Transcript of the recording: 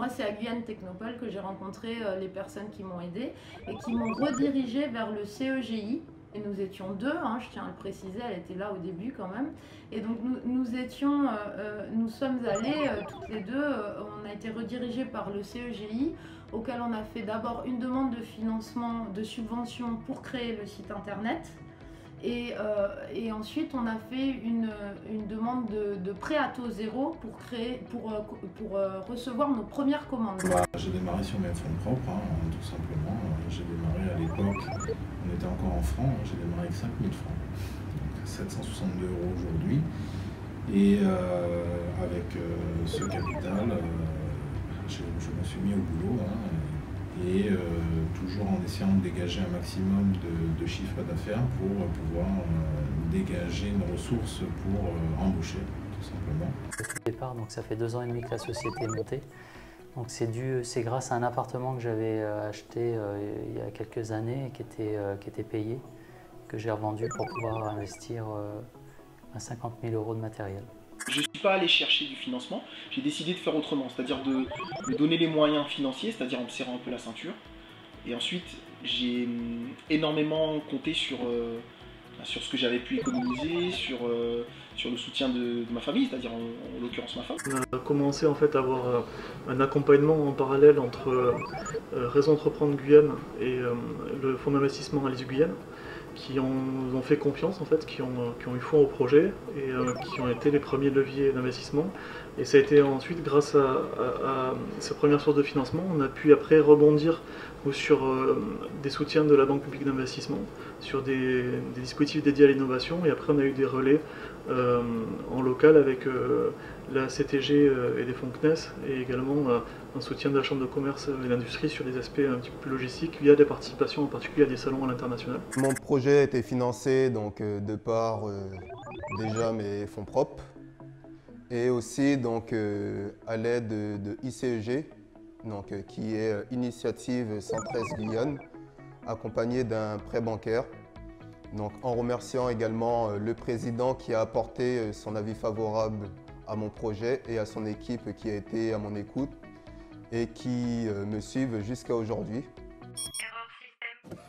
moi, c'est à Guyane Technopole que j'ai rencontré les personnes qui m'ont aidé et qui m'ont redirigé vers le CEGI. Et nous étions deux, hein, je tiens à le préciser, elle était là au début quand même. Et donc nous sommes allés toutes les deux, on a été redirigés par le CEGI, auquel on a fait d'abord une demande de financement, de subvention pour créer le site internet. Et ensuite, on a fait une demande de prêt à taux zéro pour recevoir nos premières commandes. J'ai démarré sur mes fonds propres, hein, tout simplement. J'ai démarré à l'époque, on était encore en francs, j'ai démarré avec 5 000 francs, donc 762 € aujourd'hui. Et avec ce capital, je me suis mis au boulot. Hein, et toujours en essayant de dégager un maximum de chiffre d'affaires pour pouvoir dégager une ressource pour embaucher, tout simplement. Au départ, donc ça fait 2 ans et demi que la société est montée. Donc c'est grâce à un appartement que j'avais acheté il y a quelques années et qui était payé, que j'ai revendu pour pouvoir investir 50 000 € de matériel. Je ne suis pas allé chercher du financement, j'ai décidé de faire autrement, c'est-à-dire de me donner les moyens financiers, c'est-à-dire en me serrant un peu la ceinture. Et ensuite, j'ai énormément compté sur ce que j'avais pu économiser, sur le soutien de ma famille, c'est-à-dire en l'occurrence ma femme. On a commencé en fait à avoir un accompagnement en parallèle entre Réseau Entreprendre Guyane et le fonds d'investissement Alice Guyane, qui ont fait confiance en fait, qui ont eu foi au projet et qui ont été les premiers leviers d'investissement. Et ça a été ensuite, grâce à ces premières sources de financement, on a pu après rebondir sur des soutiens de la Banque publique d'investissement, sur des dispositifs dédiés à l'innovation, et après on a eu des relais en local avec la CTG et des fonds CNES, et également un soutien de la Chambre de commerce et d'industrie sur des aspects un petit peu plus logistiques via des participations en particulier à des salons à l'international. Mon projet a été financé donc, de par déjà mes fonds propres et aussi donc, à l'aide de ICEG, donc, qui est Initiative 113 Guyane, accompagné d'un prêt bancaire. Donc, en remerciant également le président qui a apporté son avis favorable à mon projet et à son équipe qui a été à mon écoute et qui me suivent jusqu'à aujourd'hui. Erreur système.